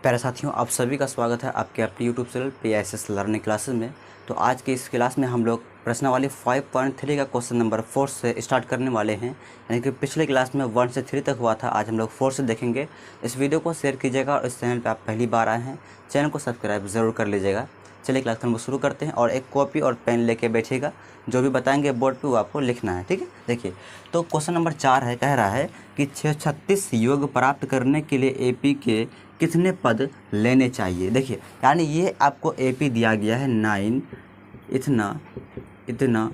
प्यारे साथियों, आप सभी का स्वागत है आपके अपने YouTube channel PSS learning classes में। तो आज के इस क्लास में हम लोग प्रश्नावली 5.3 का क्वेश्चन नंबर 4 से स्टार्ट करने वाले हैं। यानी कि पिछले क्लास में 1 से 3 तक हुआ था, आज हम लोग 4 से देखेंगे। इस वीडियो को शेयर कीजिएगा और इस चैनल पर आप पहली बार आए हैं चैनल को सब्सक्राइब ज़रूर कर लीजिएगा। चलिए क्लास हम लोग शुरू करते हैं और एक कॉपी और पेन लेके बैठिएगा। जो भी बताएंगे बोर्ड पे वो आपको लिखना है, ठीक है। देखिए, तो क्वेश्चन नंबर 4 है, कह रहा है कि 636 योग प्राप्त करने के लिए एपी के कितने पद लेने चाहिए। देखिए, यानी ये आपको एपी दिया गया है 9 इतना इतना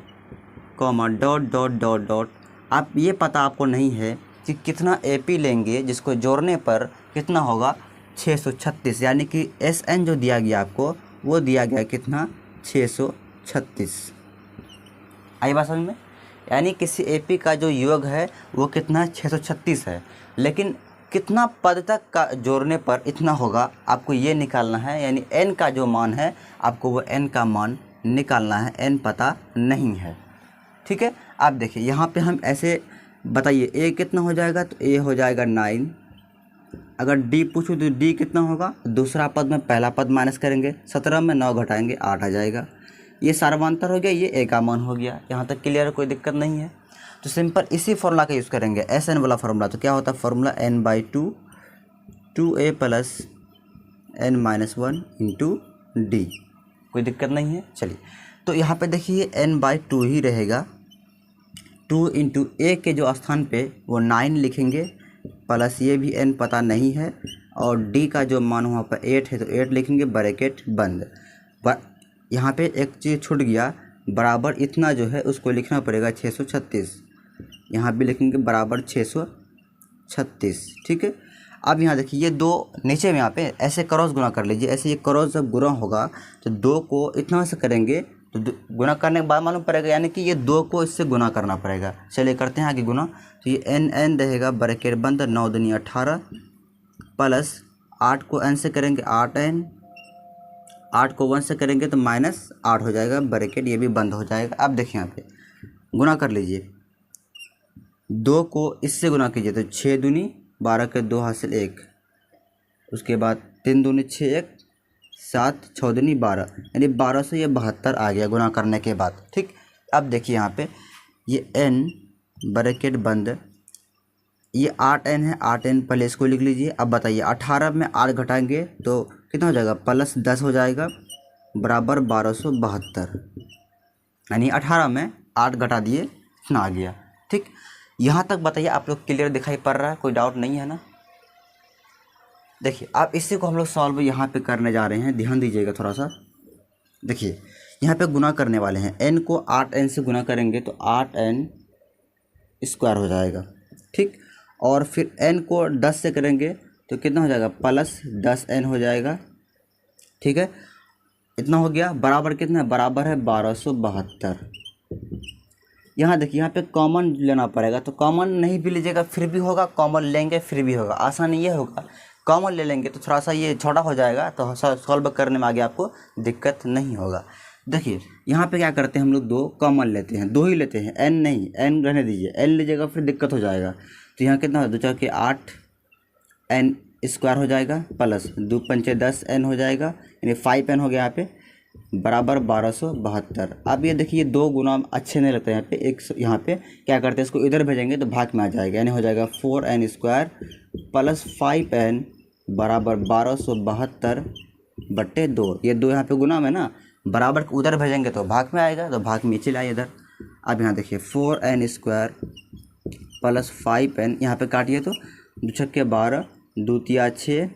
comma dot dot dot dot. आप ये पता आपको नहीं है कि कितना एपी लेंगे, जिसको जोड़ने पर कितना होगा 636। यानी कि SN जो दिया गया आपको वो दिया गया कितना 636। आई बात समझ में। यानी किसी एपी का जो योग है वो कितना 636 है, लेकिन कितना पद तक का जोड़ने पर इतना होगा आपको ये निकालना है। यानी n का जो मान है आपको वो n का मान निकालना है, n पता नहीं है, ठीक है। आप देखिए यहाँ पे हम ऐसे बताइए a कितना हो जाएगा, तो a हो जाएगा 9। अगर d पूछूँ तो d कितना होगा, दूसरा पद में पहला पद माइनस करेंगे, 17 में 9 घटाएंगे 8 आ जाएगा। ये सार्वंतर हो गया, ये a का मान हो गया। यहाँ तक क्लियर, कोई दिक्कत नहीं है। तो सिंपल इसी फॉर्मूला का यूज़ करेंगे, SN वाला फार्मूला। तो क्या होता है formula, n/2 2a plus n-1 into D. कोई दिक्कत नहीं है। चलिए, तो यहाँ पे देखिए n/2 ही रहेगा। 2 इंटू a के जो स्थान पे वो 9 लिखेंगे, प्लस ये भी n पता नहीं है, और d का जो मान वहाँ पर 8 है तो 8 लिखेंगे, ब्रैकेट बंद। यहाँ पे एक चीज़ छूट गया, बराबर इतना जो है उसको लिखना पड़ेगा 636। यहाँ भी लिखेंगे बराबर 636, ठीक है। अब यहाँ देखिए ये दो नीचे में यहाँ पे ऐसे क्रॉस गुना कर लीजिए। ऐसे ये क्रॉस जब गुना होगा तो 2 को इतना से करेंगे तो गुना करने के बाद मालूम पड़ेगा, यानी कि ये 2 को इससे गुना करना पड़ेगा। चलिए करते हैं आगे गुना। तो ये n रहेगा, ब्रैकेट बंद, 9 दूनी 18 प्लस 8 को n से करेंगे 8n, 8 को 1 से करेंगे तो -8 हो जाएगा, ब्रैकेट ये भी बंद हो जाएगा। अब देखिए यहाँ पे गुना कर लीजिए, 2 को इससे गुना कीजिए तो 6 दूनी 12 के 2 हासिल 1, उसके बाद 3 दूनी 6 1 7 6 दूनी 12, यानी 12 से ये 72 आ गया गुना करने के बाद, ठीक। अब देखिए यहाँ पे ये n ब्रैकेट बंद, ये 8n है, 8n पहले इसको लिख लीजिए। अब बताइए 18 में 8 घटाएंगे तो कितना हो जाएगा, +10 हो जाएगा, बराबर 1272। यानी 18 में 8 घटा दिए, इतना आ गया, ठीक। यहाँ तक बताइए आप लोग क्लियर दिखाई पड़ रहा है, कोई डाउट नहीं है ना। देखिए अब इसी को हम लोग सॉल्व यहाँ पे करने जा रहे हैं, ध्यान दीजिएगा थोड़ा सा। देखिए यहाँ पे गुना करने वाले हैं, n को 8n से गुना करेंगे तो 8n स्क्वायर हो जाएगा, ठीक। और फिर n को 10 से करेंगे तो कितना हो जाएगा, +10n हो जाएगा, ठीक है। इतना हो गया, बराबर कितना है, बराबर है 1272। यहाँ देखिए यहाँ पे कॉमन लेना पड़ेगा, तो कॉमन नहीं भी लीजिएगा फिर भी होगा, कॉमन लेंगे फिर भी होगा। आसान ये होगा, कॉमन ले लेंगे तो थोड़ा सा ये छोटा हो जाएगा, तो सॉल्व करने में आगे आपको दिक्कत नहीं होगा। देखिए यहाँ पे क्या करते हैं हम लोग, 2 कॉमन लेते हैं, 2 ही लेते हैं, n नहीं, n रहने दीजिए, n लीजिएगा फिर दिक्कत हो जाएगा। तो यहाँ कितना, 2 4 के 8 n स्क्वायर हो जाएगा, प्लस 2 पंचे 10 n हो जाएगा, यानी 5n हो गया यहाँ पे, बराबर 1272। अब ये देखिए 2 गुना अच्छे नहीं लगते यहाँ पे, एक यहाँ पे क्या करते हैं, इसको इधर भेजेंगे तो भाग में आ जाएगा, यानी हो जाएगा 4n स्क्वायर प्लस 5n बराबर 1272/2। ये 2 यहाँ पे गुना में ना, बराबर उधर भेजेंगे तो भाग में आएगा, तो भाग में चले आए इधर। अब यहाँ देखिए 4n स्क्वायर प्लस 5n, यहाँ पे काटिए तो 2 छक्के 12, 2 तिया 6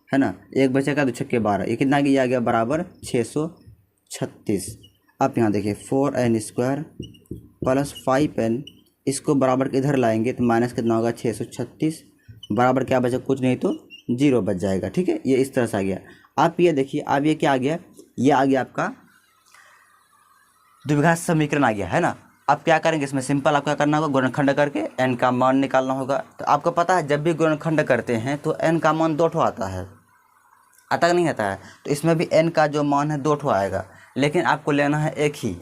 है ना, एक बचेगा 2 छक्के 12, ये कितना आ गया, बराबर 636। अब यहाँ देखिए 4n स्क्वायर प्लस 5n, इसको बराबर के इधर लाएंगे तो माइनस कितना होगा, 636, बराबर क्या बचा, कुछ नहीं तो 0 बच जाएगा, ठीक है। ये इस तरह से आ गया। आप ये देखिए, अब ये क्या आ गया, ये आ गया आपका द्विघात समीकरण आ गया, है ना। अब क्या करेंगे, इसमें सिंपल आपको क्या करना होगा, गुणनखंड करके n का मान निकालना होगा। तो आपको पता है जब भी गुणनखंड करते हैं तो n का मान 2 ठो आता है, आता नहीं आता है, तो इसमें भी n का जो मान है 2 ठो आएगा, लेकिन आपको लेना है एक ही।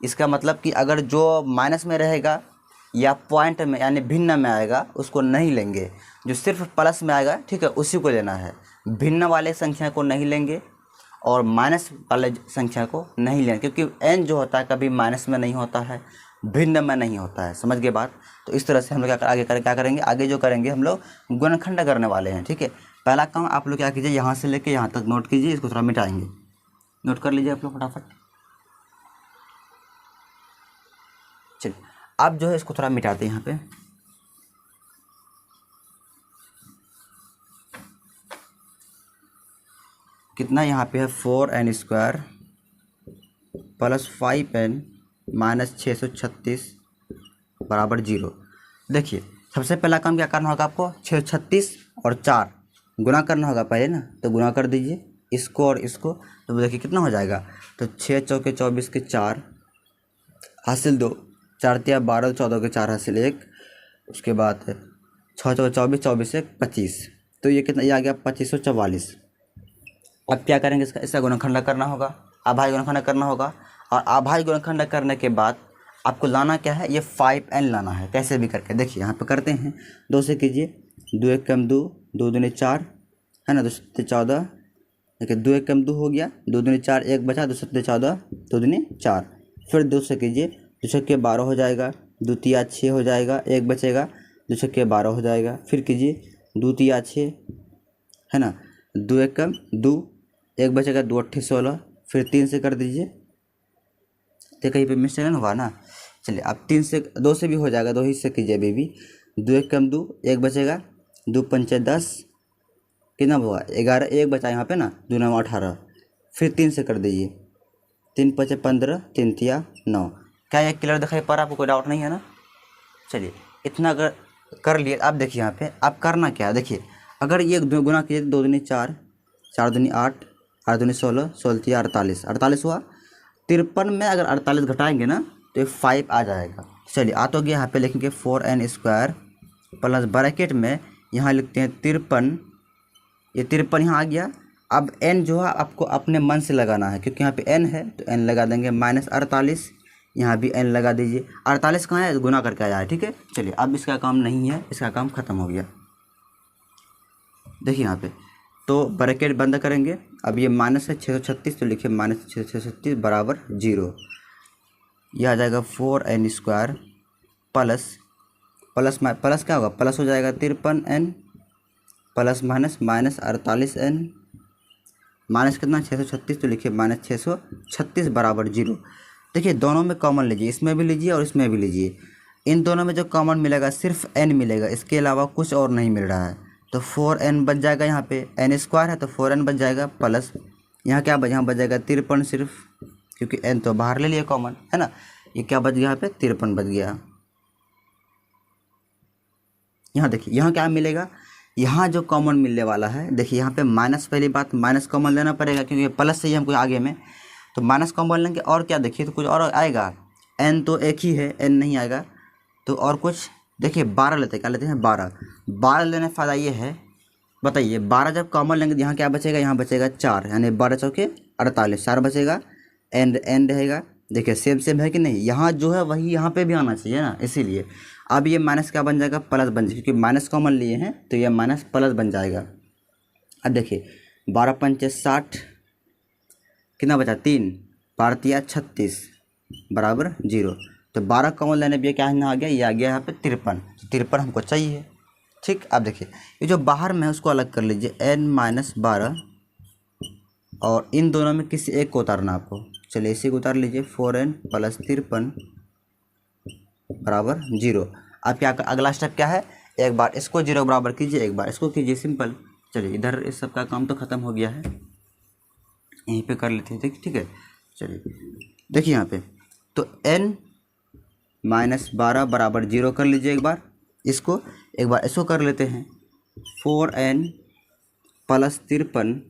इसका मतलब कि अगर जो माइनस में रहेगा या पॉइंट में यानी भिन्न में आएगा उसको नहीं लेंगे। जो सिर्फ प्लस में आएगा, ठीक है, उसी को लेना है। भिन्न वाले संख्या को नहीं लेंगे और माइनस वाले संख्या को नहीं लेंगे, क्योंकि n जो होता है कभी माइनस में नहीं होता है, भिन्न में नहीं होता है। समझ गए बात? तो इस तरह से हम लोग क्या करेंगे, आगे जो करेंगे हम लोग गुणनखंड करने वाले हैं। ठीक है, पहला काम आप लोग क्या कीजिए, यहाँ से लेके यहाँ तक नोट कीजिए, इसको थोड़ा मिटाएंगे, नोट कर लीजिए आप लोग फटाफट। चलिए अब जो है इसको थोड़ा मिटाते हैं यहाँ पे। कितना यहाँ पे है, 4n² प्लस 5n माइनस 636 बराबर 0। देखिए सबसे पहला काम क्या करना होगा आपको, 636 और 4 गुना करना होगा पहले ना, तो गुना कर दीजिए इसको और इसको, तो देखिए कितना हो जाएगा। तो 6 चौके 24 के 4 हासिल 2, 4 तिया 12, 14 के 4 हासिल 1, उसके बाद 6 चौके 24, 24 एक 25, तो ये कितना, ये आ गया 2544। अब क्या करेंगे, इसका गुणनखंड करना होगा, अभाज्य गुणनखंड करना होगा। और अभाज्य गुणनखंड करने के बाद आपको लाना क्या है, ये 5n लाना है, कैसे भी करके। देखिए यहाँ पे करते हैं, 2 से कीजिए, 2 एक कम 2, 2 दूनी 4 है ना, 2 सत्ते 14, देखिए 2 एक कम 2 हो गया, 2 दूनी 4 1 बचा, 2 सत्ते 14, 2 दूनी 4। फिर 2 से कीजिए, 2 छक्के 12 हो जाएगा, 2 तिया 6 हो जाएगा, 1 बचेगा, 2 छक्के 12 हो जाएगा। फिर कीजिए 2 तिया 6 है ना, 2 एक कम 2, 1 बचेगा, 2 अट्ठे 16। फिर 3 से कर दीजिए, तो कहीं पे मिस्टेक नहीं हुआ ना। चलिए अब 3 से, 2 से भी हो जाएगा, 2 ही से कीजिए अभी भी। 2 एक कम 2, 1 बचेगा, 2 पंचे 10, कितना हुआ 11, 1 बचा यहाँ पे ना, 2 9 18। फिर 3 से कर दीजिए, 3 पचे 15, 3 तिया 9। क्या ये क्लियर दिखाई पड़ रहा, आपको कोई डाउट नहीं है ना? चलिए इतना अगर कर लिए, अब देखिए यहाँ पे आप करना क्या है। देखिए अगर ये गुना कीजिए, 2 दूनी 4, 4 दूनी 8, 8 दूनी 16, 16 तिया 48, 48 हुआ। 53 में अगर 48 घटाएंगे ना तो ये 5 आ जाएगा। चलिए आ तो गया, यहाँ पे लिखेंगे 4n² प्लस ब्रैकेट में यहाँ लिखते हैं 53, ये 53 यहाँ आ गया। अब n जो है आपको अपने मन से लगाना है, क्योंकि यहाँ पे n है तो n लगा देंगे, माइनस 48, यहाँ भी n लगा दीजिए। 48 कहाँ है, गुना करके आया है, ठीक है। चलिए अब इसका काम नहीं है, इसका काम ख़त्म हो गया। देखिए यहाँ पे तो ब्रैकेट बंद करेंगे। अब ये माइनस है 636, तो लिखिए माइनस 636 बराबर 0। यह आ जाएगा 4n² प्लस क्या होगा, प्लस हो जाएगा 53n plus minus minus 48n minus कितना 636, तो लिखिए माइनस 636 बराबर 0। देखिए दोनों में कॉमन लीजिए, इसमें भी लीजिए और इसमें भी लीजिए। इन दोनों में जो कॉमन मिलेगा सिर्फ n मिलेगा, इसके अलावा कुछ और नहीं मिल रहा है। तो 4n बच जाएगा, यहाँ पे n² है तो 4n बच जाएगा, प्लस यहाँ क्या बच, यहाँ बच जाएगा 53 सिर्फ, क्योंकि n तो बाहर ले लिया कॉमन है ना। ये क्या बच गया, यहाँ पे 53 बच गया। यहाँ देखिए यहाँ क्या मिलेगा, यहाँ जो कॉमन मिलने वाला है, देखिए यहाँ पे माइनस, पहली बात माइनस कॉमन लेना पड़ेगा, क्योंकि प्लस से ही हमको आगे में, तो माइनस कॉमन लेंगे। और क्या देखिए, तो कुछ और आएगा, n तो एक ही है, n नहीं आएगा, तो और कुछ देखिए 12 लेते हैं, क्या लेते हैं 12 लेने फ़ायदा ये है, बताइए 12 जब कॉमन लेंगे यहाँ क्या बचेगा, यहाँ बचेगा 4, यानी 12 चौके 48, 4 बचेगा, एन रहेगा। देखिए सेम है कि नहीं, यहाँ जो है वही यहाँ पे भी आना चाहिए ना, इसीलिए अब ये माइनस क्या बन जाएगा, प्लस बन जाएगा, क्योंकि माइनस कॉमन लिए हैं तो ये माइनस प्लस बन जाएगा। अब देखिए 12 पंचे 60, कितना बचा 3, 12 तिया 36 बराबर 0। तो 12 कॉमन लेने भी क्या यहाँ आ गया, ये आ गया यहाँ पे 53, 53 हमको चाहिए। ठीक, अब देखिए ये जो बाहर में है उसको अलग कर लीजिए, n-12, और इन दोनों में किसी एक को उतारना आपको। चलिए इसी को उतार लीजिए, 4n प्लस 53 बराबर 0। अब क्या अगला स्टेप क्या है, एक बार इसको 0 बराबर कीजिए, एक बार इसको कीजिए, सिंपल। चलिए इधर इस सब का काम तो ख़त्म हो गया है, यहीं पे कर लेते हैं, ठीक है। चलिए देखिए यहाँ पे तो n-12 बराबर 0 कर लीजिए, एक बार इसको कर लेते हैं, 4n प्लस 53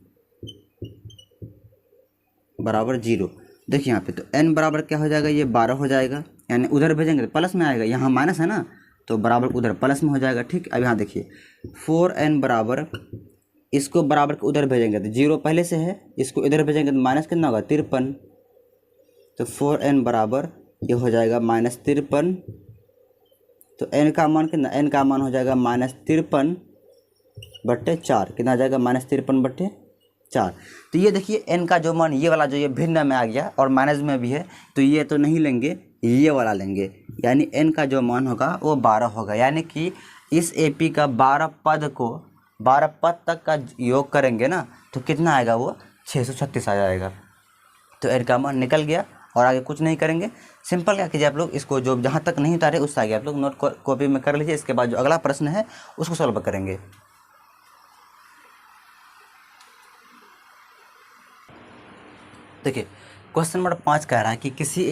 बराबर 0। देखिए यहाँ पे तो n बराबर क्या हो जाएगा, ये 12 हो जाएगा, यानी उधर भेजेंगे तो प्लस में आएगा, यहाँ माइनस है ना तो बराबर उधर प्लस में हो जाएगा। ठीक, अब यहाँ देखिए 4n बराबर, इसको बराबर उधर भेजेंगे तो 0 पहले से है, इसको इधर भेजेंगे तो माइनस कितना होगा 53, तो 4n बराबर ये हो जाएगा -53। तो n का मान कितना, n का मान हो जाएगा -53 बट्टे 4 कितना आ जाएगा -53/4। तो ये देखिए n का जो मान ये वाला जो ये भिन्न में आ गया और माइनस में भी है, तो ये तो नहीं लेंगे, ये वाला लेंगे, यानी n का जो मान होगा वो 12 होगा। यानी कि इस AP का 12 पद को 12 पद तक का योग करेंगे ना तो कितना आएगा, वो 636 आ जाएगा। तो n का मान निकल गया और आगे कुछ नहीं करेंगे। सिंपल क्या कीजिए आप लोग, इसको जो जहाँ तक नहीं उतारे उससे आगे आप लोग नोट कॉपी में कर लीजिए। इसके बाद जो अगला प्रश्न है उसको सॉल्व करेंगे। देखिए क्वेश्चन नंबर 5 कह रहा है कि किसी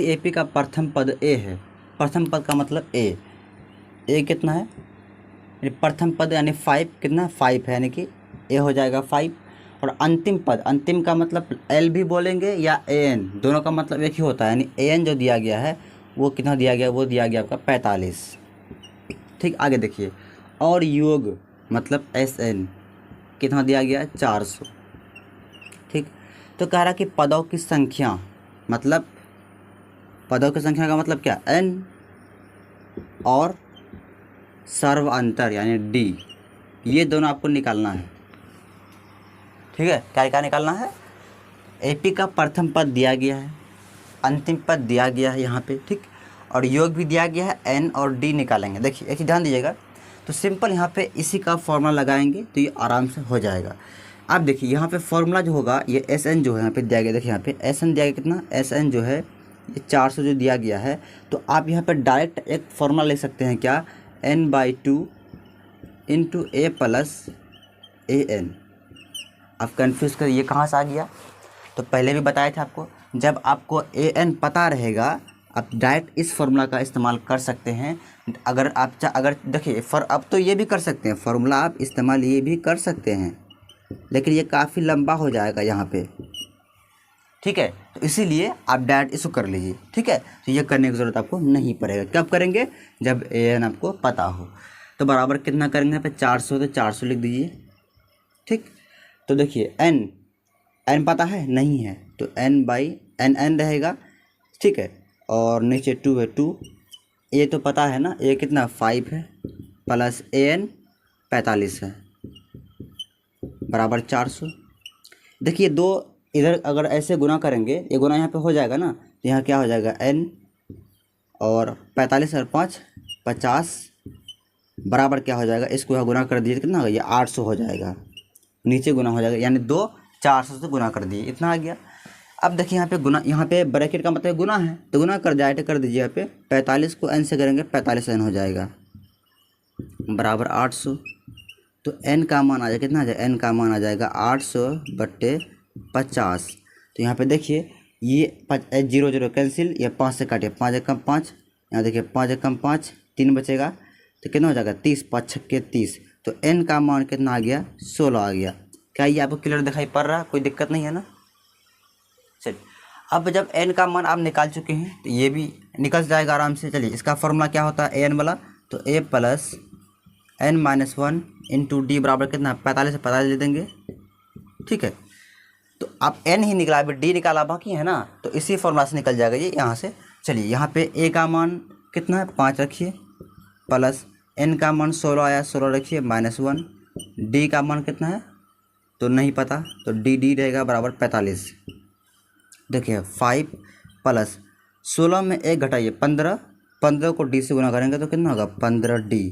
एपी का प्रथम पद ए है। प्रथम पद का मतलब ए कितना है, यानी प्रथम पद यानी 5 कितना 5 है, यानी कि ए हो जाएगा 5। और अंतिम पद, अंतिम का मतलब एल भी बोलेंगे या एन, दोनों का मतलब एक ही होता है। यानी एन जो दिया गया है वो कितना दिया गया, वो दिया गया आपका 45। ठीक, आगे देखिए। और योग मतलब एस एन कितना दिया गया 400। ठीक, तो कह रहा कि पदों की संख्या, मतलब पदों की संख्या का मतलब क्या, एन, और सर्व अंतर यानी डी, ये दोनों आपको निकालना है। ठीक है, क्या क्या निकालना है, एपी का प्रथम पद दिया गया है, अंतिम पद दिया गया है यहाँ पे, ठीक, और योग भी दिया गया है, एन और डी निकालेंगे। देखिए एक चीज़ ध्यान दीजिएगा, तो सिंपल यहाँ पे इसी का फॉर्मूला लगाएंगे तो ये आराम से हो जाएगा। अब देखिए यहाँ पे फॉर्मूला जो होगा, ये एस एन जो है यहाँ पे दिया गया, देखिए यहाँ पे एस एन दिया गया कितना, एस एन जो है ये 400 जो दिया गया है, तो आप यहाँ पे डायरेक्ट एक फॉर्मूला ले सकते हैं, क्या, n/2 into A plus A N. आप कन्फ्यूज़ कर, ये कहाँ से आ गया, तो पहले भी बताया था आपको, जब आपको ए एन पता रहेगा आप डायरेक्ट इस फॉर्मूला का इस्तेमाल कर सकते हैं। अगर आप अगर देखिए अब तो ये भी कर सकते हैं, फार्मूला आप इस्तेमाल ये भी कर सकते हैं, लेकिन ये काफ़ी लंबा हो जाएगा यहाँ पे। ठीक है, तो इसीलिए आप डायरेक्ट इसको कर लीजिए। ठीक है, तो ये करने की ज़रूरत आपको नहीं पड़ेगा। कब करेंगे, जब ए एन आपको पता हो। तो बराबर कितना करेंगे यहाँ पे 400, तो 400 लिख दीजिए। ठीक, तो देखिए एन पता है नहीं है, तो n/n रहेगा। ठीक है, और नीचे 2 है, 2 ए तो पता है ना, ए कितना 5 है, प्लस ए एन 45 है, बराबर 400। देखिए दो इधर अगर ऐसे गुना करेंगे, ये गुना यहाँ पे हो जाएगा ना, तो यहाँ क्या हो जाएगा n, और 45 और 5 50, बराबर क्या हो जाएगा, इसको यहाँ गुना कर दीजिए, कितना होगा, ये 800 हो जाएगा, नीचे गुना हो जाएगा, यानी 2 400 से गुना कर दिए, इतना आ गया। अब देखिए यहाँ पे गुना, यहाँ पे ब्रैकेट का मतलब गुना है, तो गुना कर जाए कर दीजिए, यहाँ पे 45 को n से करेंगे 45 n हो जाएगा, बराबर 800। तो n का मान आ जाएगा कितना, आ जाएगा n का मान आ जाएगा 800/50। तो यहाँ पे देखिए ये 0 0 कैंसिल, ये 5 से काटिए, 5 एकम 5, यहाँ देखिए 5 एकम 5 3 बचेगा, तो कितना हो जाएगा 30, 5 छक्के 30। तो n का मान कितना आ गया 16 आ गया। क्या ये आपको क्लियर दिखाई पड़ रहा है, कोई दिक्कत नहीं है ना। चलिए अब जब n का मान आप निकाल चुके हैं तो ये भी निकल जाएगा आराम से। चलिए इसका फॉर्मूला क्या होता है an वाला, तो a plus n-1 into D बराबर कितना 45 से 45 ले देंगे। ठीक है, तो आप n ही निकला, अभी d निकाला बाकी है ना, तो इसी फॉर्मूला से निकल जाएगा ये यहाँ से। चलिए यहाँ पे a का मान कितना है 5 रखिए, प्लस n का मान 16 आया 16 रखिए, -1, d का मान कितना है तो नहीं पता, तो डी रहेगा बराबर 45। देखिए 5 प्लस 16 में 1 घटाइए 15, 15 को d से गुना करेंगे तो कितना होगा 15d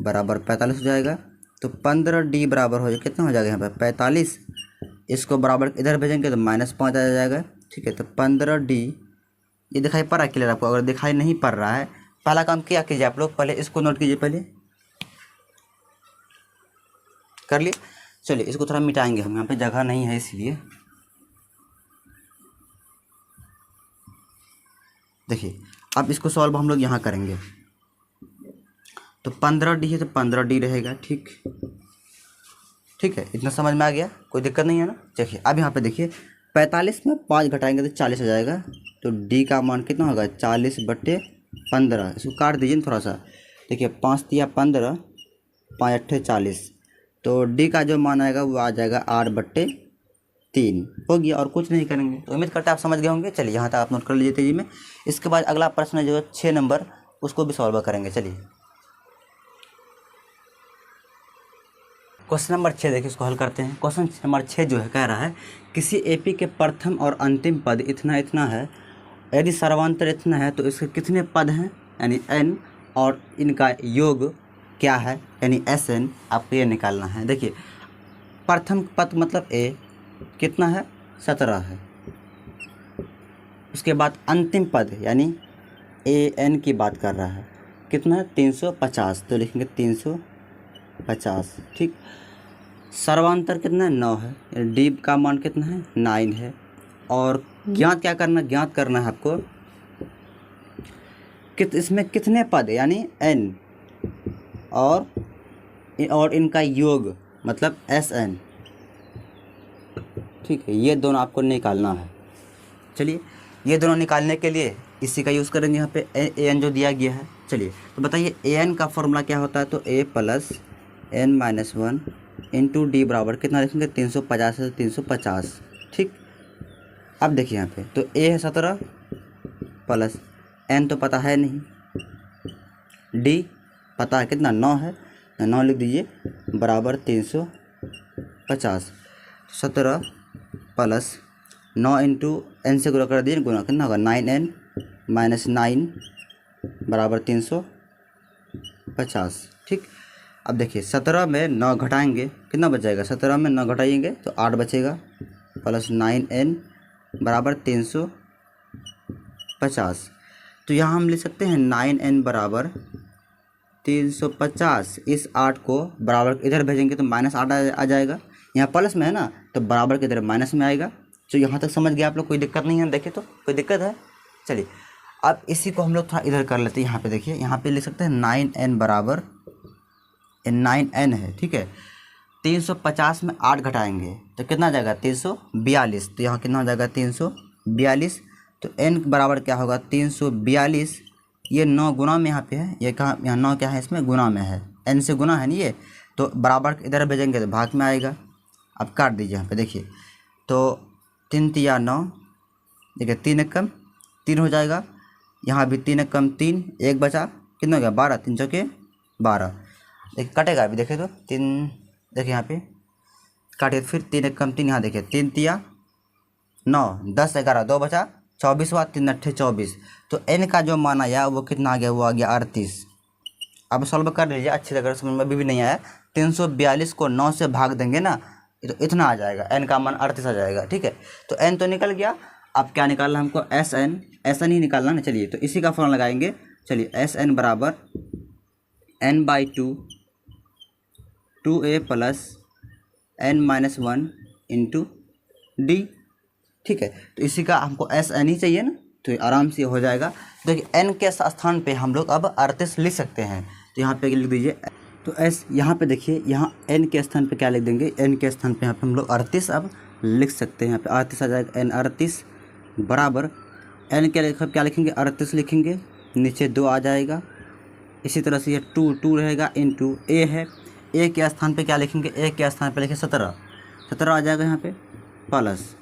बराबर 45 हो जाएगा। तो 15d बराबर हो जाएगा कितना हो जाएगा यहाँ पे 45, इसको बराबर इधर भेजेंगे तो -5 आ जाएगा। ठीक है, तो 15d, ये दिखाई पड़ रहा है क्लियर आपको, अगर दिखाई नहीं पड़ रहा है पहला काम क्या कीजिए आप लोग, पहले इसको नोट कीजिए, पहले कर लिए। चलिए इसको थोड़ा मिटाएंगे हम, यहाँ पे जगह नहीं है इसलिए। देखिए अब इसको सॉल्व हम लोग यहाँ करेंगे, तो 15d है तो 15d रहेगा। ठीक है, इतना समझ में आ गया, कोई दिक्कत नहीं है ना। देखिए अब यहाँ पे देखिए 45 में 5 घटाएंगे तो 40 हो जाएगा, तो d का मान कितना होगा 40/15। इसको काट दीजिए ना थोड़ा सा, देखिए 5 दिया 15, 5 8 40, तो d का जो मान आएगा वो आ जाएगा 8/3 हो गया, और कुछ नहीं करेंगे। तो उम्मीद करते हैं आप समझ गए होंगे। चलिए यहाँ तक आप नोट कर लीजिए तेजी में। इसके बाद अगला प्रश्न जो है 6 नंबर, उसको भी सॉल्व करेंगे। चलिए क्वेश्चन नंबर 6 देखिए, इसको हल करते हैं। क्वेश्चन नंबर 6 जो है कह रहा है किसी एपी के प्रथम और अंतिम पद इतना इतना है, यदि सर्वांतर इतना है तो इसके कितने पद हैं यानी n, और इनका योग क्या है यानी Sn, आपको ये निकालना है। देखिए प्रथम पद मतलब a कितना है 17 है, उसके बाद अंतिम पद यानी An की बात कर रहा है कितना है 350, तो लिखेंगे 350। ठीक, सर्वांतर कितना है 9 है, डी का मान कितना है 9 है, और ज्ञात क्या करना, ज्ञात करना है आपको इसमें कितने पद यानी n, और इनका योग मतलब Sn। ठीक है, ये दोनों आपको निकालना है। चलिए ये दोनों निकालने के लिए इसी का यूज़ करेंगे यहाँ पे an जो दिया गया है। चलिए तो बताइए an का फॉर्मूला क्या होता है, तो a plus n minus 1 into D बराबर कितना लिखेंगे 350 से 350। ठीक, अब देखिए यहाँ पे तो a है 17 प्लस n तो पता है नहीं, d पता है कितना 9 है, 9 लिख दीजिए बराबर 350। 17 प्लस 9 इंटू एन से गुणा कर दीजिए, गुणा कितना होगा 9n माइनस 9 बराबर 350। ठीक, अब देखिए 17 में 9 घटाएंगे कितना बच जाएगा, 17 में 9 घटाएंगे तो 8 बचेगा, प्लस 9n बराबर 350। तो यहाँ हम लिख सकते हैं 9n बराबर 350। इस 8 को बराबर इधर भेजेंगे तो माइनस 8 आ जाएगा, यहाँ प्लस में है ना तो बराबर के इधर माइनस में आएगा। तो यहाँ तक समझ गया आप लोग, कोई दिक्कत नहीं है। देखिए तो कोई दिक्कत है। चलिए अब इसी को हम लोग थोड़ा इधर कर लेते हैं। यहाँ पे देखिए, यहाँ पे लिख सकते हैं 9n बराबर 9n है। ठीक है, 350 में 8 घटाएंगे तो कितना आ जाएगा 342। तो यहाँ कितना हो जाएगा 342। तो n बराबर क्या होगा 342। ये 9 गुना में यहाँ पे है, ये कहाँ यहाँ 9 क्या है इसमें गुना में है, n से गुना है नहीं ये, तो बराबर इधर भेजेंगे तो भाग में आएगा। अब काट दीजिए यहाँ पे देखिए, तो 3 तिया 9, देखिए 3 एक कम 3 हो जाएगा, यहाँ भी 3 एक कम 3, 1 बचा कितना हो गया 12, 3 चौके 12। देखिए कटेगा अभी, देखिए तो 3, देखिए यहाँ पे काटिए फिर 3 एक कम 3, यहाँ देखिए 3 तिया 9, 10 11 2 बचा 24 हुआ, 3 अट्ठे 24। तो n का जो मान आया वो कितना आ गया, वो आ गया 38। अब सॉल्व कर लीजिए अच्छी तरह, समझ में अभी भी नहीं आया। 342 को 9 से भाग देंगे ना तो इतना आ जाएगा, n का मान 38 आ जाएगा। ठीक है, तो n तो निकल गया। अब क्या निकालना है हमको, Sn ही निकालना ना। चलिए तो इसी का फॉर्मूला लगाएंगे। चलिए Sn बराबर n/2 2a plus n minus 1 into D. ठीक है, तो इसी का हमको Sn ही चाहिए ना, तो आराम से हो जाएगा। देखिए n के स्थान पे हम लोग अब 38 लिख सकते हैं, तो यहाँ पे लिख दीजिए। तो यहाँ पे देखिए, यहाँ n के स्थान पे क्या लिख देंगे, n के स्थान पे यहाँ पे हम लोग 38 अब लिख सकते हैं। यहाँ पे 38 आ जाएगा, n 38 बराबर n क्या लिखेंगे 38 लिखेंगे, नीचे 2 आ जाएगा। इसी तरह से ये 2 रहेगा इंटू a है, a के स्थान पे क्या लिखेंगे, a के स्थान पे लिखें 17 आ जाएगा यहाँ पे, प्लस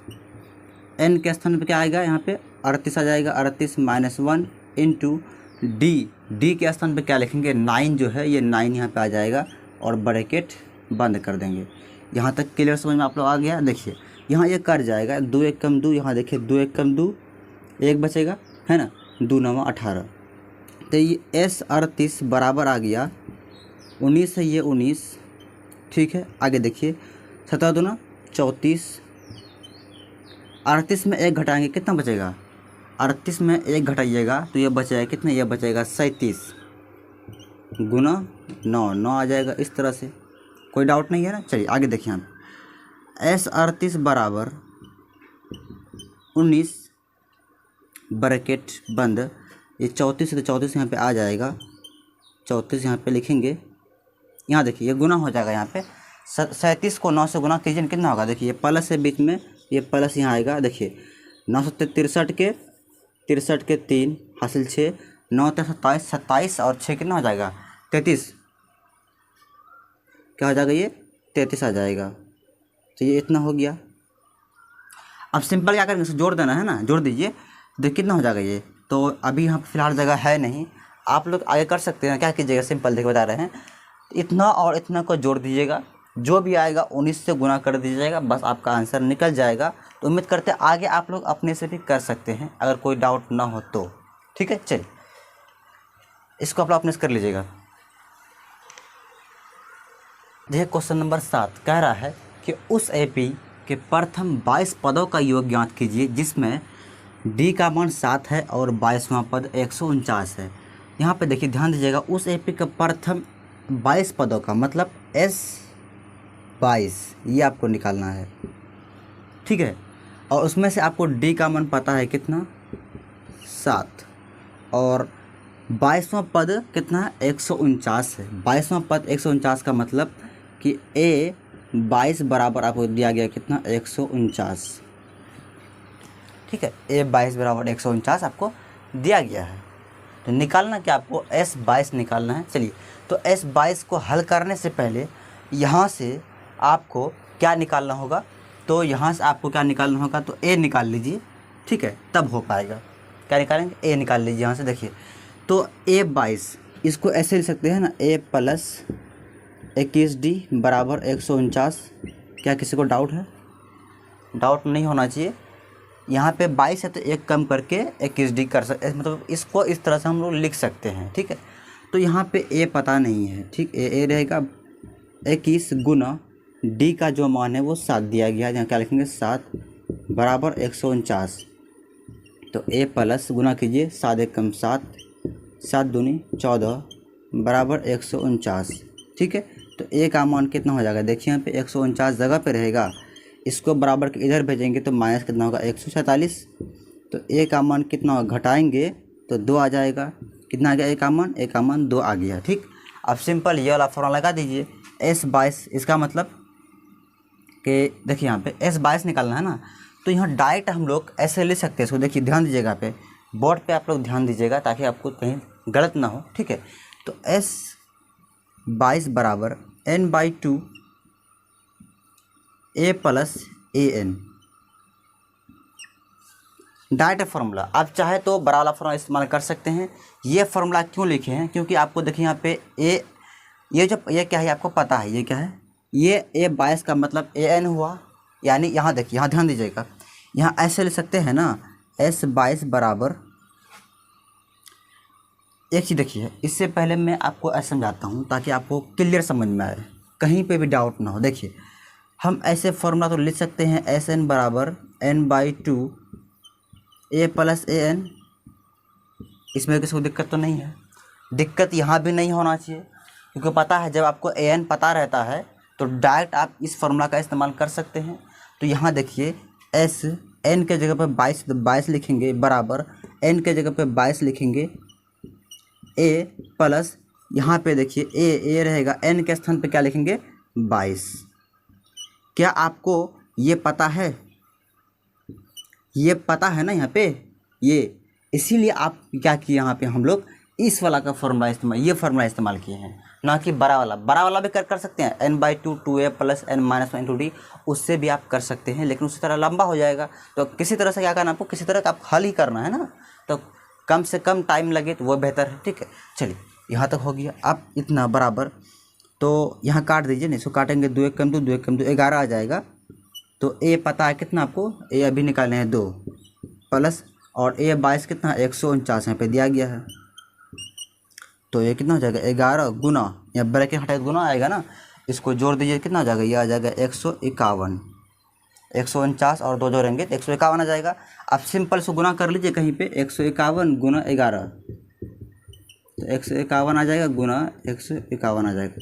n के स्थान पे क्या आएगा यहाँ पे 38 आ जाएगा, 38 माइनस 1 इंटू डी के स्थान पे क्या लिखेंगे 9 जो है, ये 9 यहाँ पे आ जाएगा और ब्रैकेट बंद कर देंगे। यहाँ तक क्लियर समझ में आप लोग आ गया। देखिए यहाँ ये कर जाएगा, 2 एक कम 2, यहाँ देखिए 2 एक कम 2, 1 बचेगा है ना, 2 9 18। तो ये S38 बराबर आ गया 19 है, ये 19। ठीक है, आगे देखिए 17 दूना 34, 38 में 1 घटाएंगे कितना बचेगा, 38 में 1 घटाइएगा तो ये बचेगा कितना, ये बचेगा 37 गुना 9 आ जाएगा। इस तरह से कोई डाउट नहीं है ना। चलिए आगे देखिए, हम S38 बराबर 19 ब्रैकेट बंद, ये 34 है तो 34 यहाँ पे आ जाएगा, 34 यहाँ पे लिखेंगे। यहाँ देखिए ये गुना हो जाएगा, यहाँ पे 37 को 9 से गुना कीजिए कितना होगा, देखिए ये प्लस है बीच में, ये प्लस यहाँ आएगा। देखिए 963 के 3 हासिल 6, 9 27 27 और 6 कितना हो जाएगा 33, क्या हो जाएगा ये 33 आ जाएगा। तो ये इतना हो गया। अब सिंपल क्या करेंगे, जोड़ देना है ना, जोड़ दीजिए, देखिए कितना हो जाएगा ये। तो अभी यहाँ फिलहाल जगह है नहीं, आप लोग आगे कर सकते हैं। क्या कीजिएगा, सिंपल देखिए बता रहे हैं, इतना और इतना को जोड़ दीजिएगा, जो भी आएगा 19 से गुना कर दीजिएगा, बस आपका आंसर निकल जाएगा। तो उम्मीद करते हैं आगे आप लोग अपने से भी कर सकते हैं, अगर कोई डाउट ना हो तो। ठीक है, चलिए इसको आप लोग अपने से कर लीजिएगा। देखिए क्वेश्चन नंबर 7 कह रहा है कि उस एपी के प्रथम 22 पदों का योग ज्ञात कीजिए जिसमें डी का मान 7 है और 22वां पद 149 है। यहाँ पे देखिए ध्यान दीजिएगा, उस एपी के प्रथम 22 पदों का मतलब S22 ये आपको निकालना है। ठीक है, और उसमें से आपको डी का मान पता है कितना, 7, और 22वां पद कितना है, 149 है। 22वां पद 149 का मतलब कि A22 बराबर आपको दिया गया कितना, 149। ठीक है, A22 बराबर 149 आपको दिया गया है। तो निकालना क्या, आपको S22 निकालना है। चलिए, तो S22 को हल करने से पहले यहाँ से आपको क्या निकालना होगा, तो यहाँ से आपको क्या निकालना होगा, तो A निकाल लीजिए। ठीक है, तब हो पाएगा। क्या निकालेंगे, A निकाल लीजिए यहाँ से। देखिए तो A22 इसको ऐसे लिख सकते हैं ना, A प्लस 21D बराबर 149। क्या किसी को डाउट है? डाउट नहीं होना चाहिए। यहाँ पे 22 है तो एक कम करके 21D कर सकते, मतलब इसको इस तरह से हम लोग लिख सकते हैं। ठीक है, तो यहाँ पे A पता नहीं है। ठीक, A रहेगा 21 गुना D का जो मान है वो 7 दिया गया है। यहाँ क्या लिखेंगे, 7 बराबर 149। तो A प्लस गुना कीजिए, 7 एक कम 7, 7 दूनी 14 बराबर 149। ठीक है, तो A का मान कितना हो जाएगा, देखिए यहाँ पे 149 जगह पे रहेगा, इसको बराबर के इधर भेजेंगे तो माइनस कितना होगा, 147। तो A का मान कितना होगा, घटाएंगे तो 2 आ जाएगा। कितना आ गया A का मान, A का मान 2 आ गया। ठीक, अब सिंपल ये वाला फॉर्मूला लगा दीजिए। S22 इसका मतलब कि देखिए यहाँ पे S22 निकालना है ना, तो यहाँ डायरेक्ट हम लोग ऐसे ले सकते हैं इसको। देखिए ध्यान दीजिएगा, पे बोर्ड पे आप लोग ध्यान दीजिएगा ताकि आपको कहीं गलत ना हो। ठीक है, तो S22 बराबर n/2 A plus AN, direct formula. आप चाहे तो बड़ा वाला फार्मूला इस्तेमाल कर सकते हैं। ये फार्मूला क्यों लिखे हैं, क्योंकि आपको देखिए यहाँ पे ये क्या है आपको पता है, ये क्या है, ये A22 का मतलब AN हुआ। यानी यहाँ देखिए, यहाँ ध्यान दीजिएगा, यहाँ ऐसे ले सकते हैं ना, S22 बराबर, एक चीज़ देखिए, इससे पहले मैं आपको ऐसे समझाता हूँ ताकि आपको क्लियर समझ में आए, कहीं पे भी डाउट ना हो। देखिए हम ऐसे फार्मूला तो लिख सकते हैं, SN बराबर n/2 A प्लस AN। इसमें किसी को दिक्कत तो नहीं है, दिक्कत यहाँ भी नहीं होना चाहिए, क्योंकि पता है जब आपको AN पता रहता है तो डायरेक्ट आप इस फार्मूला का इस्तेमाल कर सकते हैं। तो यहाँ देखिए SN के जगह पर 22 लिखेंगे बराबर N के जगह पर 22 लिखेंगे, A प्लस यहाँ पे देखिए A रहेगा, N के स्थान पे क्या लिखेंगे, 22। क्या आपको ये पता है, ये पता है ना यहाँ पे, ये इसीलिए आप क्या किए, यहाँ पे हम लोग इस वाला का फॉर्मूला इस्तेमाल, ये फार्मूला इस्तेमाल किए हैं, ना कि बड़ा वाला भी कर सकते हैं, n/2 2A प्लस n-1 उससे भी आप कर सकते हैं, लेकिन उसी तरह लंबा हो जाएगा। तो किसी तरह से क्या करना आपको, किसी तरह का आप हल ही करना है ना, तो कम से कम टाइम लगे तो वो बेहतर है। ठीक है, चलिए यहाँ तक हो गया। अब इतना बराबर, तो यहाँ काट दीजिए, नहीं इसको काटेंगे, 2 1 कम 2 2 1 कम 2 11 आ जाएगा। तो A पता है कितना आपको, A अभी निकालने हैं 2 प्लस, और A22 कितना 149 यहाँ पे दिया गया है। तो ये कितना हो जाएगा, 11 गुना, या ब्रैकेट हटाए गुना आएगा ना, इसको जोड़ दीजिए, कितना हो जाएगा, ये आ जाएगा 151। 149 और 2 जोड़ेंगे तो 151 आ जाएगा। अब सिंपल से गुना कर लीजिए कहीं पे, 151 गुना 11, तो 151 आ जाएगा, गुना 151 आ जाएगा,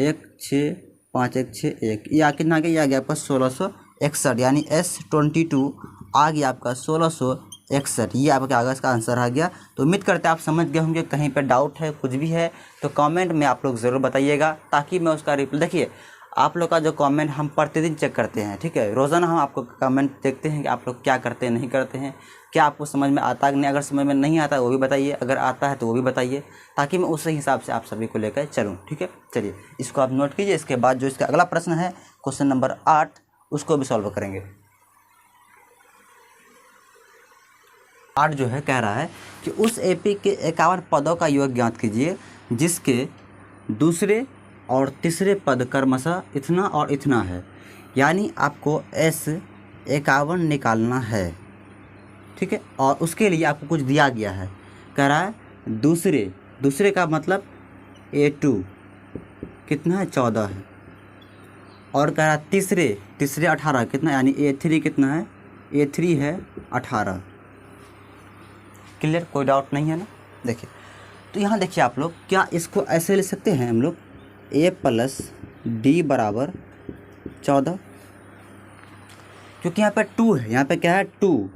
1 6 5 1 6 1, या कितना आ गया, ये आ गया आपका 1661, यानी S22 आ गया आपका 1661। ये आपका आगे इसका आंसर आ गया। तो उम्मीद करते हैं आप समझ गए होंगे। कहीं पे डाउट है, कुछ भी है तो कमेंट में आप लोग ज़रूर बताइएगा, ताकि मैं उसका रिप्लाई, देखिए आप लोग का जो कमेंट हम प्रतिदिन चेक करते हैं। ठीक है, रोज़ाना हम आपको कमेंट देखते हैं कि आप लोग क्या करते हैं, नहीं करते हैं, क्या आपको समझ में आता है कि नहीं। अगर समझ में नहीं आता है वो भी बताइए, अगर आता है तो वो भी बताइए, ताकि मैं उसी हिसाब से आप सभी को लेकर चलूँ। ठीक है, चलिए इसको आप नोट कीजिए। इसके बाद जो इसका अगला प्रश्न है, क्वेश्चन नंबर 8, उसको भी सॉल्व करेंगे। 8 जो है कह रहा है कि उस एपी के 51 पदों का योग ज्ञात कीजिए जिसके दूसरे और तीसरे पद क्रमशः इतना और इतना है, यानी आपको S51 निकालना है। ठीक है, और उसके लिए आपको कुछ दिया गया है, कह रहा है दूसरे का मतलब A2 कितना है 14 है, और कह रहा है तीसरे 18 कितना, यानी A3 कितना है, A3 है 18। क्लियर, कोई डाउट नहीं है ना। देखिए तो यहाँ देखिए आप लोग, क्या इसको ऐसे ले सकते हैं हम लोग A प्लस D बराबर 14, क्योंकि यहाँ पे 2 है, यहाँ पे क्या है 2।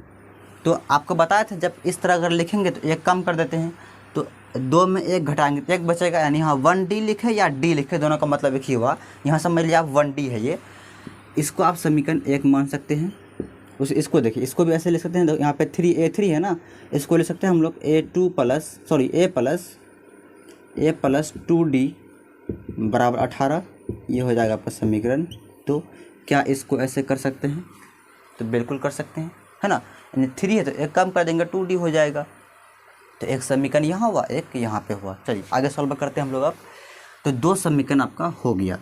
तो आपको बताया था जब इस तरह अगर लिखेंगे तो एक कम कर देते हैं, तो 2 में 1 घटाएंगे तो 1 बचेगा, यानी यहाँ 1D लिखे या D लिखे दोनों का मतलब एक ही हुआ। यहाँ समझ लीजिए आप 1D है ये, इसको आप समीकरण 1 मान सकते हैं। इसको देखिए, इसको भी ऐसे ले सकते हैं, तो यहाँ पे A3 है ना, इसको ले सकते हैं हम लोग A प्लस 2D बराबर 18, ये हो जाएगा आपका समीकरण। तो क्या इसको ऐसे कर सकते हैं, तो बिल्कुल कर सकते हैं, है ना। यानी 3 है तो 1 कम कर देंगे 2D हो जाएगा। तो एक समीकरण यहाँ हुआ, एक यहाँ पे हुआ। चलिए आगे सॉल्व करते हैं हम लोग अब। तो 2 समीकरण आपका हो गया।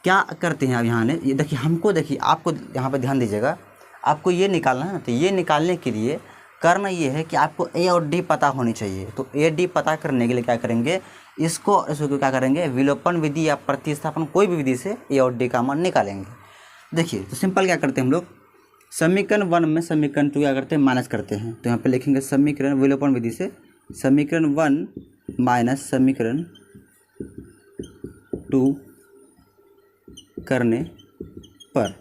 क्या करते हैं अब यहाँ ने, ये देखिए हमको, देखिए आपको यहाँ पे ध्यान दीजिएगा, आपको ये निकालना है ना। तो ये निकालने के लिए करना ये है कि आपको A और D पता होनी चाहिए। तो A D पता करने के लिए क्या करेंगे, इसको क्या करेंगे, विलोपन विधि या प्रतिस्थापन, कोई भी विधि से A और D का मान निकालेंगे। देखिए तो सिंपल क्या करते हैं हम लोग, समीकरण 1 में समीकरण 2 क्या करते हैं, माइनस करते हैं। तो यहाँ पे लिखेंगे समीकरण विलोपन विधि से समीकरण 1 माइनस समीकरण 2 करने पर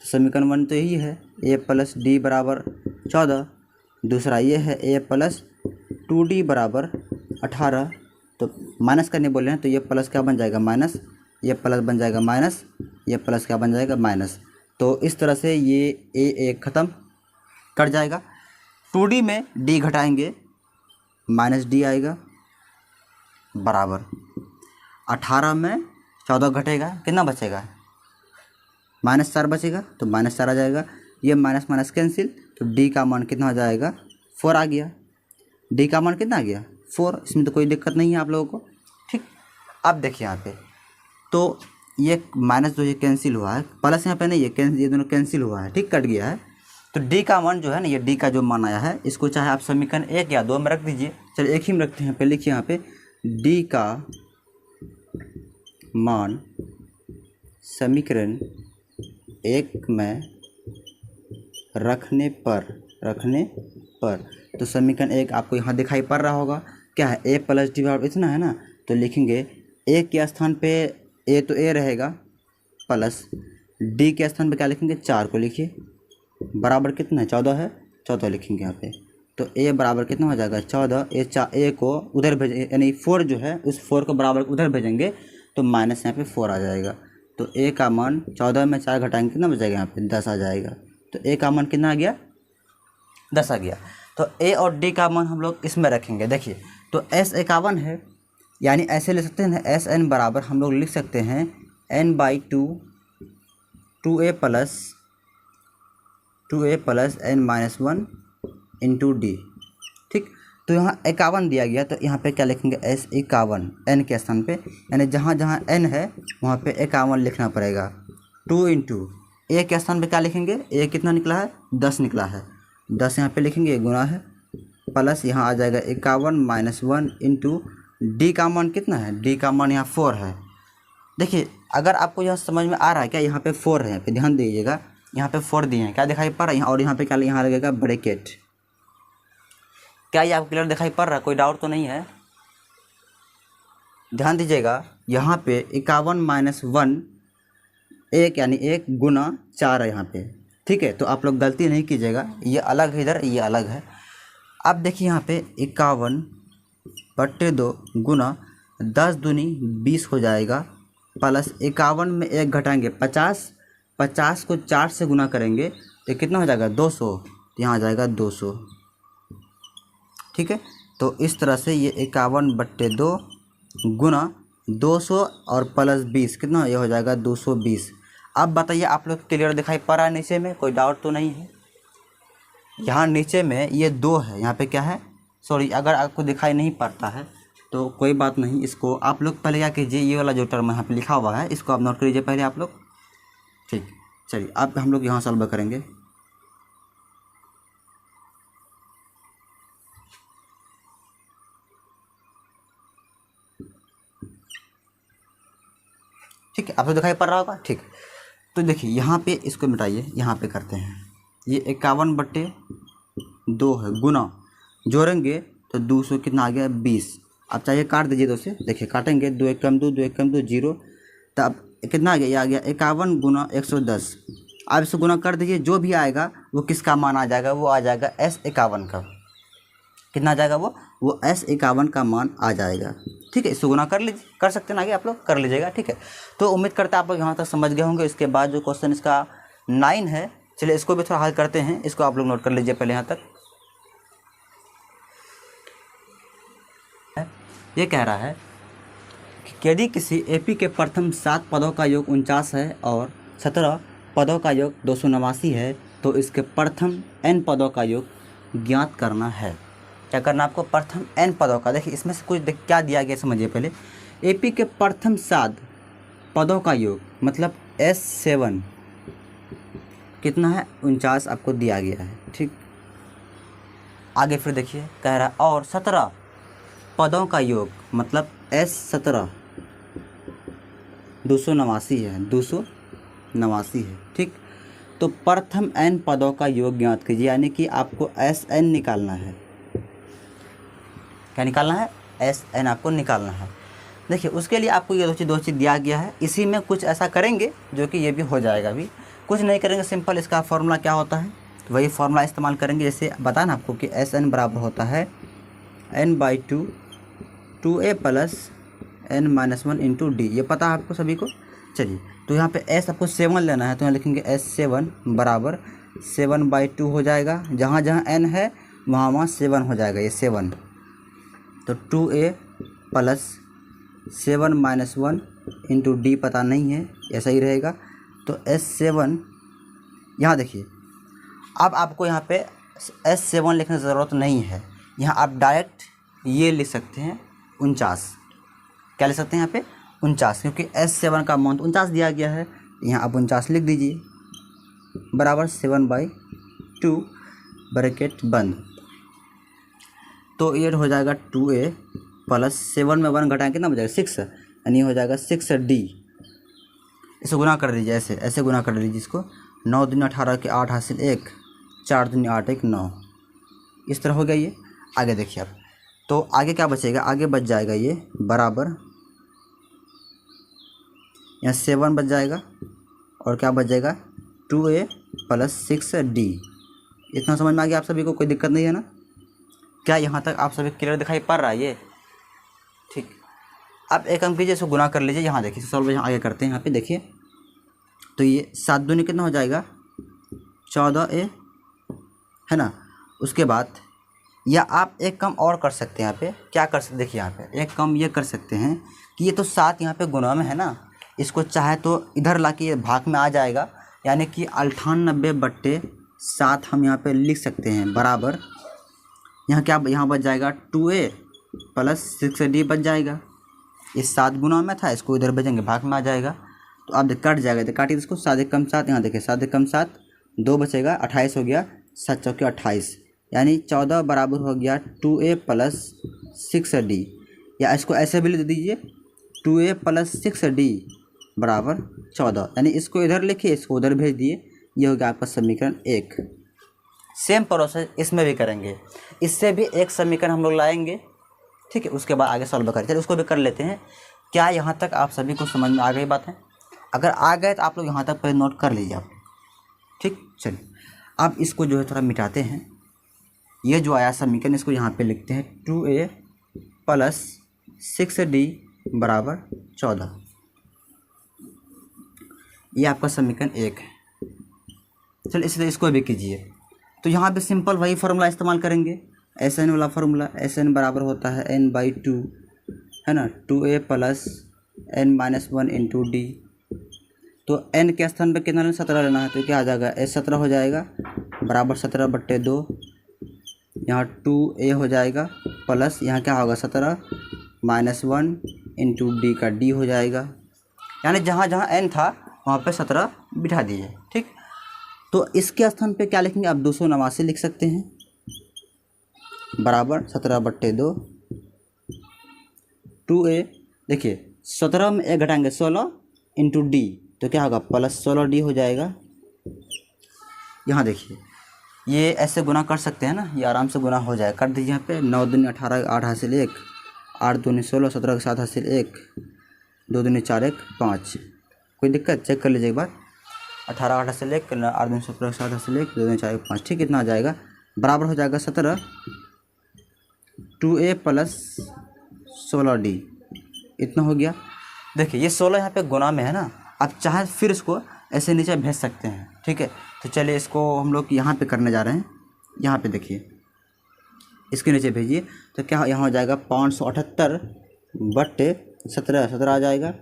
समीकरण 1 तो यही है A प्लस D बराबर 14, दूसरा ये है A प्लस 2D बराबर 18। तो माइनस करने बोले हैं, तो ये प्लस क्या बन जाएगा माइनस, ये प्लस बन जाएगा माइनस, ये प्लस क्या बन जाएगा माइनस। तो इस तरह से ये A ख़त्म कट जाएगा। 2D में D घटाएंगे माइनस D आएगा बराबर 18 में 14 घटेगा, कितना बचेगा, -4 बचेगा। तो -4 आ जाएगा, ये माइनस माइनस कैंसिल, तो D का मान कितना हो जाएगा 4 आ गया। D का मान कितना आ गया 4, इसमें तो कोई दिक्कत नहीं है आप लोगों को। ठीक, अब देखिए यहाँ पे तो ये माइनस जो ये कैंसिल हुआ है, प्लस यहाँ पे नहीं, ये दोनों कैंसिल हुआ है, ठीक, कट गया है। तो D का मान जो है ना, ये D का जो मान आया है, इसको चाहे आप समीकरण 1 या 2 में रख दीजिए। चलिए एक ही में रखते हैं, पे लिखिए यहाँ पे D का मान समीकरण 1 में रखने पर तो समीकरण 1 आपको यहाँ दिखाई पड़ रहा होगा, क्या है A प्लस D बराबर इतना है ना। तो लिखेंगे A के स्थान पे A तो A रहेगा, प्लस D के स्थान पे क्या लिखेंगे 4 को लिखिए, बराबर कितना है 14 है, 14 लिखेंगे यहाँ पे। तो A बराबर कितना हो जाएगा 14, A को उधर भेज, यानी 4 जो है उस 4 को बराबर उधर भेजेंगे तो माइनस यहाँ पे 4 आ जाएगा। तो A का मान 14 में 4 घटाएंगे कितना बचेगा, यहाँ पे 10 आ जाएगा। तो A का मान कितना आ गया 10 आ गया। तो A और D का मान हम लोग इसमें रखेंगे। देखिए तो S51 है, यानी ऐसे ले सकते हैं ना, SN बराबर हम लोग लिख सकते हैं n/2 2A plus n-1 into D। ठीक, तो यहाँ 51 दिया गया, तो यहाँ पे क्या लिखेंगे S51 n के स्थान पे, यानी जहाँ जहाँ n है वहाँ पे 51 लिखना पड़ेगा। 2 इंटू A के स्थान पे क्या लिखेंगे, A कितना निकला है 10 निकला है, 10 यहाँ पे लिखेंगे, गुना है, प्लस यहाँ आ जाएगा 51 - 1 इंटू D का मान कितना है, D का मान यहाँ 4 है। देखिए अगर आपको यह समझ में आ रहा है क्या, यहाँ पे 4 है, यहाँ पे ध्यान दीजिएगा, यहाँ पे 4 दिए हैं, क्या दिखाई पड़ रहा है, और यहाँ पे क्या, यहाँ लगेगा ब्रैकेट। क्या ये आपको क्लियर दिखाई पड़ रहा है, कोई डाउट तो नहीं है। ध्यान दीजिएगा, यहाँ पे 51 - 1 1 यानी 1 गुना 4 है यहाँ पे। ठीक है, तो आप लोग गलती नहीं कीजिएगा, ये अलग है इधर, ये अलग है। अब देखिए यहाँ पे 51/2 गुना 10 दूनी 20 हो जाएगा, प्लस 51 में 1 घटाएंगे 50, 50 को 4 से गुना करेंगे तो कितना हो जाएगा 200, यहाँ आ जाएगा 200। ठीक है, तो इस तरह से ये 51/2 गुना 200 और प्लस 20 कितना, ये हो जाएगा 220। अब बताइए आप लोग क्लियर दिखाई पड़ रहा है नीचे में, कोई डाउट तो नहीं है। यहाँ नीचे में ये 2 है, यहाँ पे क्या है, सॉरी अगर आपको दिखाई नहीं पड़ता है तो कोई बात नहीं, इसको आप लोग पहले क्या कीजिए, ये वाला जो टर्म यहाँ पे लिखा हुआ है इसको आप नोट कर लीजिए पहले आप लोग। ठीक, चलिए अब हम लोग यहाँ सॉल्व करेंगे। ठीक है, आपको दिखाई पड़ रहा होगा। ठीक, तो देखिए यहाँ पे इसको मिटाइए, यहाँ पे करते हैं। ये 51/2 है, गुना जोड़ेंगे तो 200 कितना आ गया 20। अब चाहिए काट दीजिए 2 से, देखिए काटेंगे, 2 एक कम 2, 2 एक कम 2, 0। तब कितना आ गया, ये आ गया 51 गुना 110। अब इसको गुना कर दीजिए, जो भी आएगा वो किसका मान आ जाएगा, वो आ जाएगा S51 का। कितना आ जाएगा वो S51 का मान आ जाएगा। ठीक है, इसको गुना कर लीजिए, कर सकते हैं, आगे आप लोग कर लीजिएगा। ठीक है, तो उम्मीद करते हैं आप लोग यहाँ तक समझ गए होंगे। इसके बाद जो क्वेश्चन इसका 9 है, चलिए इसको भी थोड़ा हल करते हैं। इसको आप लोग नोट कर लीजिए पहले यहाँ तक। ये कह रहा है कि यदि किसी एपी के प्रथम 7 पदों का योग 49 है और 17 पदों का योग 289 है, तो इसके प्रथम n पदों का योग ज्ञात करना है। क्या करना आपको, प्रथम n पदों का। देखिए इसमें से कुछ क्या दिया गया समझिए पहले। एपी के प्रथम 7 पदों का योग मतलब S7 कितना है, 49 आपको दिया गया है। ठीक, आगे फिर देखिए कह रहा है और 17 पदों का योग मतलब S17 289 है, 289 है। ठीक, तो प्रथम n पदों का योग ज्ञात कीजिए, यानी कि आपको Sn निकालना है। क्या निकालना है, Sn आपको निकालना है। देखिए उसके लिए आपको ये दो चीज़ दिया गया है, इसी में कुछ ऐसा करेंगे जो कि ये भी हो जाएगा। अभी कुछ नहीं करेंगे, सिंपल इसका फॉर्मूला क्या होता है तो वही फॉर्मूला इस्तेमाल करेंगे। जैसे बताया ना आपको कि Sn बराबर होता है n/2 2a + n-1 into D, ये पता है आपको सभी को। चलिए तो यहाँ पे S आपको 7 लेना है, तो यहाँ लिखेंगे S7 बराबर 7/2 हो जाएगा। जहाँ जहाँ n है वहाँ वहाँ 7 हो जाएगा, ये 7। तो 2a + 7-1 इंटू डी पता नहीं है, ऐसा ही रहेगा। तो S7 यहाँ देखिए, अब आपको यहाँ पे S7 लिखने की ज़रूरत नहीं है, यहाँ आप डायरेक्ट ये लिख सकते हैं 49। क्या लिख सकते हैं यहाँ पे 49, क्योंकि S7 का मान 49 दिया गया है। यहाँ आप 49 लिख दीजिए बराबर 7/2 ब्रैकेट बंद। तो ये हो जाएगा 2a + 7 में 1 घटाएं कितना बचेगा 6, यानी हो जाएगा 6d। इसे गुना कर दीजिए, ऐसे गुना कर दीजिए इसको। 9 दूनी 18 के 8 हासिल 1, 4 दूनी 8 1 9, इस तरह हो गया ये। आगे देखिए अब, तो आगे क्या बचेगा, आगे बच जाएगा ये बराबर, यहाँ 7 बच जाएगा और क्या बच जाएगा 2a + 6d। इतना समझ में आ गया आप सभी को, कोई दिक्कत नहीं है ना। क्या यहाँ तक आप सभी क्लियर दिखाई पड़ रहा है ये। ठीक, अब एक काम कीजिए, इसको गुना कर लीजिए। यहाँ देखिए सॉल्व यहाँ आगे करते हैं। यहाँ पे देखिए तो ये 7 दूनी कितना हो जाएगा 14a है ना। उसके बाद या आप एक काम और कर सकते हैं, यहाँ पे क्या कर सकते, देखिए यहाँ पे एक काम ये कर सकते हैं कि ये तो 7 यहाँ पे गुना में है ना, इसको चाहे तो इधर ला के भाग में आ जाएगा, यानी कि 98/7 हम यहाँ पे लिख सकते हैं बराबर। यहाँ क्या, यहाँ बच जाएगा 2a + 6d बच जाएगा। ये 7 गुना में था, इसको इधर भेजेंगे भाग में आ जाएगा। तो आप कट जाएगा, तो काटिए इसको। 7 × 7, यहाँ देखिए 7 × 7 2 बचेगा, 28 हो गया, 7 चौके 28, यानी 14 बराबर हो गया 2a + 6d। या इसको ऐसे भी लिख दीजिए 2a + 6d बराबर 14, यानी इसको इधर लिखिए, इसको उधर भेज दिए। ये हो गया आपका समीकरण 1। सेम प्रोसेस इसमें भी करेंगे, इससे भी एक समीकरण हम लोग लाएंगे। ठीक है, उसके बाद आगे सॉल्व करें। चलिए उसको भी कर लेते हैं। क्या यहाँ तक आप सभी को समझ में आ गई बात है? अगर आ गए तो आप लोग यहाँ तक पहले नोट कर लीजिए आप। ठीक, चलिए अब इसको जो है थोड़ा मिटाते हैं। ये जो आया समीकरण, इसको यहाँ पे लिखते हैं 2a + 6d बराबर 14। ये आपका समीकरण 1 है। चलिए इसलिए इसको भी कीजिए। तो यहाँ पे सिंपल वही फार्मूला इस्तेमाल करेंगे, Sn वाला फार्मूला। Sn बराबर होता है n/2 है ना, 2a + n-1 इंटू डी। तो n के स्थान पे कितना लेना, 17 लेना है, तो क्या आ जाएगा S17 हो जाएगा बराबर 17/2। यहाँ 2a हो जाएगा प्लस यहाँ क्या होगा 17 -1 इंटू डी का डी हो जाएगा, यानी जहाँ जहाँ n था वहाँ पे 17 बिठा दीजिए। ठीक, तो इसके स्थान पे क्या लिखेंगे आप 289 लिख सकते हैं, बराबर 17/2 2a। देखिए 17 में 1 घटाएंगे 16 इंटू डी, तो क्या होगा +16d हो जाएगा। यहाँ देखिए ये ऐसे गुना कर सकते हैं ना, ये आराम से गुना हो जाएगा। कर दीजिए यहाँ पे 9 दूनी 18, 8 हासिल 1, 8 दूनी 16, 17 के 7 हासिल 1, 2 दूनी 4 1 5। कोई दिक्कत चेक कर लीजिए एक बार। 18 8 हासिल 1, 8 दूनी 17 के 7 हासिल 1, 2 दूनी 4 1 5। ठीक, इतना आ जाएगा, बराबर हो जाएगा 17 2a + 16d, इतना हो गया। देखिए ये 16 यहाँ पे गुना में है ना, आप चाहे फिर इसको ऐसे नीचे भेज सकते हैं। ठीक है, तो चलिए इसको हम लोग यहाँ पे करने जा रहे हैं। यहाँ पे देखिए इसके नीचे भेजिए, तो क्या यहाँ हो जाएगा 578/17, 17 आ जाएगा,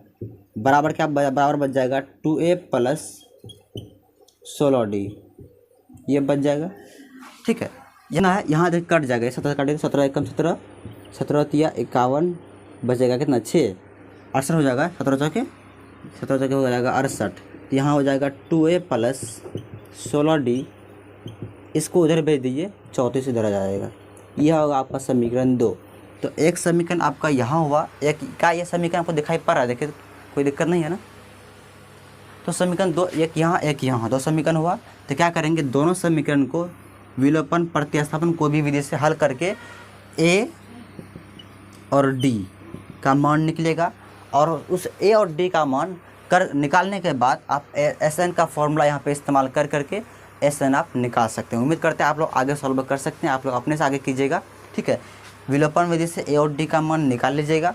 बराबर क्या बराबर बच जाएगा 2a + 16d, ये बच जाएगा। ठीक है, यहाँ देख कट जाएगा, 17 काटेगा, 17 एकम 17, 17 तिया 51, बचेगा कितना 6, 68 हो जाएगा। 17 चौके हो जाएगा 68, तो यहाँ हो जाएगा 2a + 16d, इसको उधर भेज दीजिए, 34 इधर आ जाएगा। यह होगा आपका समीकरण 2। तो एक समीकरण आपका यहाँ हुआ, एक का ये समीकरण आपको दिखाई पड़ रहा है, देखिए कोई दिक्कत नहीं है ना। तो समीकरण 2 एक यहाँ एक यहाँ, 2 समीकरण हुआ। तो क्या करेंगे, दोनों समीकरण को विलोपन प्रतिस्थापन कोई भी विधि से हल करके a और d का मान निकलेगा, और उस a और d का मान निकालने के बाद आप SN का फॉर्मूला यहाँ पे इस्तेमाल कर करके SN आप निकाल सकते हैं। उम्मीद करते हैं आप लोग आगे सॉल्व कर सकते हैं, आप लोग अपने से आगे कीजिएगा। ठीक है, विलोपन विधि से a और d का मान निकाल लीजिएगा।